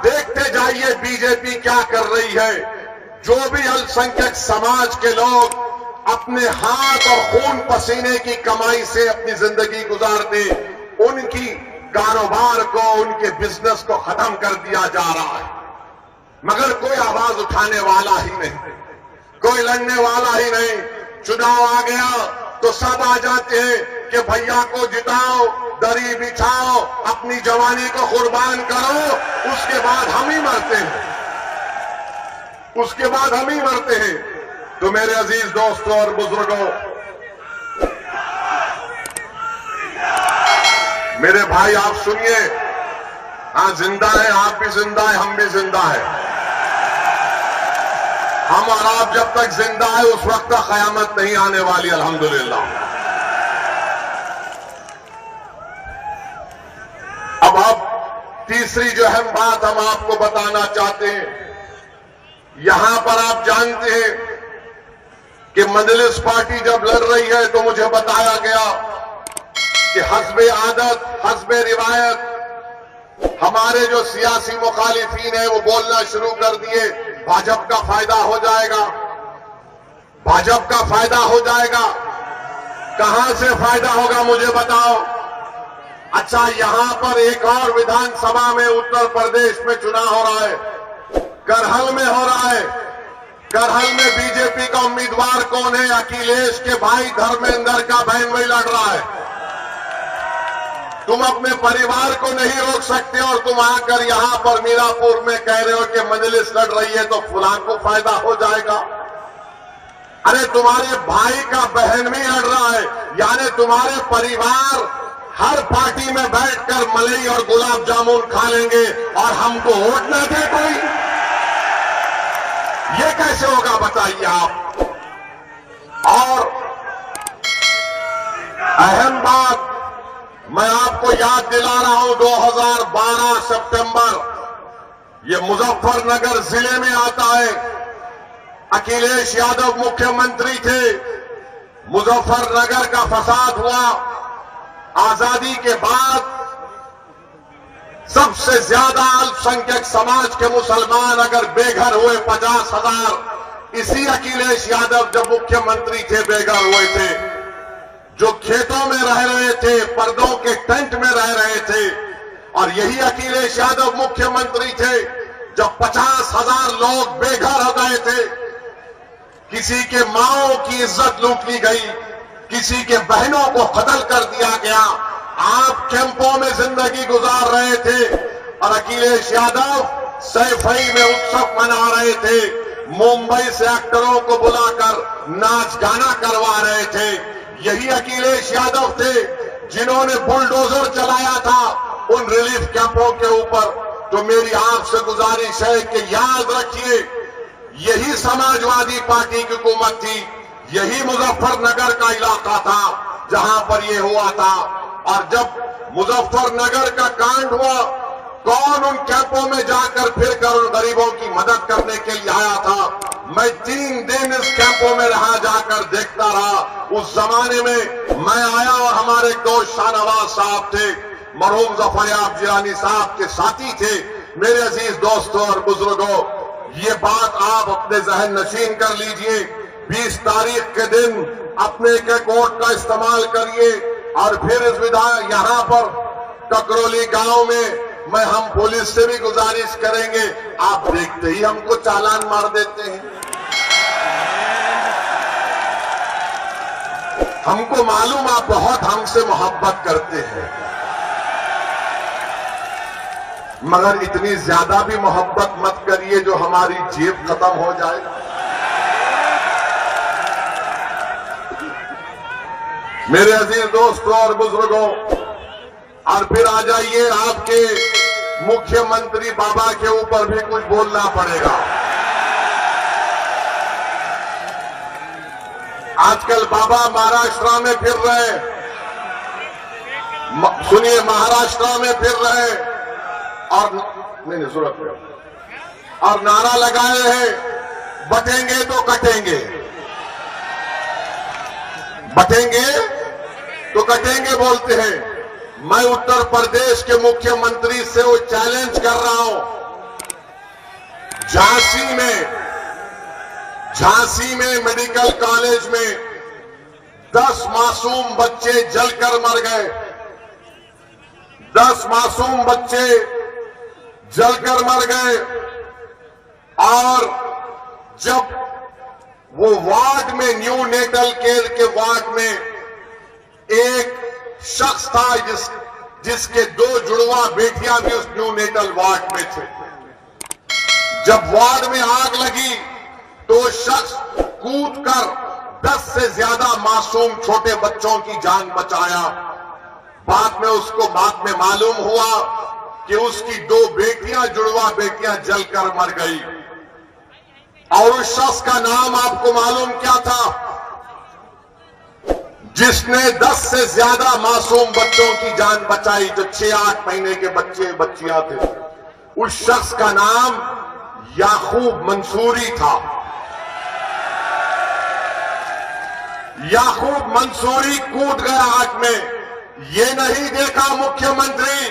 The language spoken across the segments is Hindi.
देखते जाइए बीजेपी क्या कर रही है। जो भी अल्पसंख्यक समाज के लोग अपने हाथ और खून पसीने की कमाई से अपनी जिंदगी गुजारते, उनकी कारोबार को, उनके बिजनेस को खत्म कर दिया जा रहा है, मगर कोई आवाज उठाने वाला ही नहीं, कोई लड़ने वाला ही नहीं। चुनाव आ गया तो सब आ जाते हैं कि भैया को जिताओ, दरी बिछाओ, अपनी जवानी को कुर्बान करो, उसके बाद हम ही मरते हैं, उसके बाद हम ही मरते हैं। तो मेरे अजीज दोस्तों और बुजुर्गों, मेरे भाई आप सुनिए, हाँ जिंदा है, आप भी जिंदा है, हम भी जिंदा है। हम और आप जब तक जिंदा है उस वक्त तक कयामत नहीं आने वाली, अल्हम्दुलिल्लाह। अब तीसरी जो अहम बात हम आपको बताना चाहते हैं, यहां पर आप जानते हैं कि मजलिस पार्टी जब लड़ रही है तो मुझे बताया गया कि हस्बे आदत, हस्बे रिवायत हमारे जो सियासी मुखालिफीन है वो बोलना शुरू कर दिए, भाजपा का फायदा हो जाएगा, भाजपा का फायदा हो जाएगा। कहां से फायदा होगा मुझे बताओ। अच्छा, यहां पर एक और विधानसभा में उत्तर प्रदेश में चुनाव हो रहा है, करहल में हो रहा है। करहल में बीजेपी का उम्मीदवार कौन है? अखिलेश के भाई धर्मेंद्र का बहन वही लड़ रहा है। तुम अपने परिवार को नहीं रोक सकते और तुम आकर यहां पर मीरापुर में कह रहे हो कि मजलिस लड़ रही है तो फुलां को फायदा हो जाएगा। अरे तुम्हारे भाई का बहन भी लड़ रहा है, यानी तुम्हारे परिवार हर पार्टी में बैठकर मलाई और गुलाब जामुन खा लेंगे और हमको वोट न दे कोई, ये कैसे होगा बताइए आप। और अहम बात मैं आपको याद दिला रहा हूं, 2012 सितंबर ये मुजफ्फरनगर जिले में आता है। अखिलेश यादव मुख्यमंत्री थे, मुजफ्फरनगर का फसाद हुआ। आजादी के बाद सबसे ज्यादा अल्पसंख्यक समाज के मुसलमान अगर बेघर हुए 50,000, इसी अखिलेश यादव जब मुख्यमंत्री थे बेघर हुए थे। जो खेतों में रह रहे थे, पर्दों के टेंट में रह रहे थे, और यही अखिलेश यादव मुख्यमंत्री थे जब 50,000 लोग बेघर हो गए थे। किसी के माओं की इज्जत लूट ली गई, किसी के बहनों को कत्ल कर दिया गया। आप कैंपों में जिंदगी गुजार रहे थे और अखिलेश यादव सैफई में उत्सव मना रहे थे, मुंबई से एक्टरों को बुलाकर नाच गाना करवा रहे थे। यही अखिलेश यादव थे जिन्होंने बुलडोजर चलाया था उन रिलीफ कैंपों के ऊपर। तो मेरी आपसे गुजारिश है कि याद रखिए, यही समाजवादी पार्टी की हुकूमत थी, यही मुजफ्फरनगर का इलाका था जहां पर यह हुआ था। और जब मुजफ्फरनगर का कांड हुआ, कौन उन कैंपों में जाकर फिरकर उन गरीबों की मदद करने के लिए आया था? मैं 3 दिन इस कैंपों में रहा, जाकर देखता रहा। उस जमाने में मैं आया और हमारे दोस्त शाहनवाज साहब थे, मरहूम जफरयाब जिलानी साहब के साथी थे। मेरे अजीज दोस्तों और बुजुर्गों, ये बात आप अपने जहन नशीन कर लीजिए। 20 तारीख के दिन अपने के कोर्ट का इस्तेमाल करिए और फिर इस विधान यहां पर ककरोली गांव में मैं हम पुलिस से भी गुजारिश करेंगे, आप देखते ही हमको चालान मार देते हैं। हमको मालूम आप बहुत हमसे मोहब्बत करते हैं, मगर इतनी ज्यादा भी मोहब्बत मत करिए जो हमारी जेब खत्म हो जाए। मेरे अजीज दोस्तों और बुजुर्गों, और फिर आ जाइए, आपके मुख्यमंत्री बाबा के ऊपर भी कुछ बोलना पड़ेगा। आजकल बाबा महाराष्ट्र में फिर रहे, सुनिए, महाराष्ट्र में फिर रहे और नहीं जरूरत है, और नारा लगाए हैं, बटेंगे तो कटेंगे, बटेंगे तो कटेंगे बोलते हैं। मैं उत्तर प्रदेश के मुख्यमंत्री से वो चैलेंज कर रहा हूं झांसी में मेडिकल कॉलेज में 10 मासूम बच्चे जलकर मर गए। 10 मासूम बच्चे जलकर मर गए। और जब वो वार्ड में, न्यू नेटल केयर के वार्ड में एक शख्स था जिसके 2 जुड़वा बेटियां भी उस न्यू नेटल वार्ड में थे। जब वार्ड में आग लगी तो शख्स कूदकर 10 से ज्यादा मासूम छोटे बच्चों की जान बचाया। बाद में मालूम हुआ कि उसकी 2 बेटियां, जुड़वा बेटियां जलकर मर गई। और उस शख्स का नाम आपको मालूम क्या था? जिसने 10 से ज्यादा मासूम बच्चों की जान बचाई, जो 6-8 महीने के बच्चे बच्चियां थे। उस शख्स का नाम याकूब मंसूरी था। याकूब मंसूरी कूद गया आग में। ये नहीं देखा मुख्यमंत्री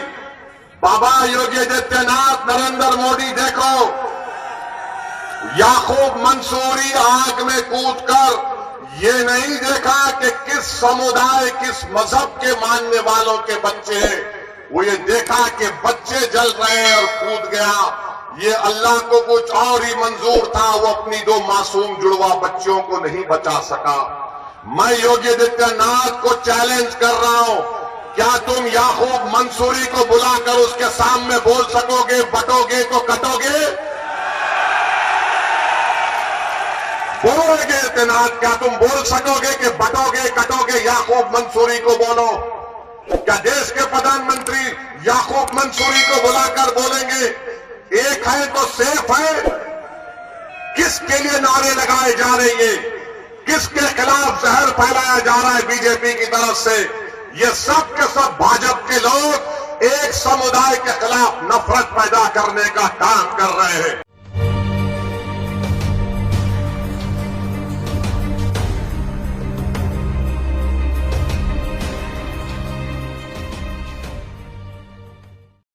बाबा योगी आदित्यनाथ, नरेंद्र मोदी, देखो याकूब मंसूरी आग में कूदकर ये नहीं देखा कि किस समुदाय, किस मजहब के मानने वालों के बच्चे हैं। वो ये देखा कि बच्चे जल रहे हैं और कूद गया। ये अल्लाह को कुछ और ही मंजूर था। वो अपनी 2 मासूम जुड़वा बच्चियों को नहीं बचा सका। मैं योगी आदित्यनाथ को चैलेंज कर रहा हूं, क्या तुम याकूब मंसूरी को बुलाकर उसके सामने बोल सकोगे, बटोगे तो कटोगे? बोलोगे आदित्यनाथ, क्या तुम बोल सकोगे कि बटोगे कटोगे? याकूब मंसूरी को बोलो। क्या देश के प्रधानमंत्री याकूब मंसूरी को बुलाकर बोलेंगे एक है तो सेफ है? किसके लिए नारे लगाए जा रहे हैं? किसके खिलाफ जहर फैलाया जा रहा है बीजेपी की तरफ से? ये सब के सब भाजपा के लोग एक समुदाय के खिलाफ नफरत पैदा करने का काम कर रहे हैं।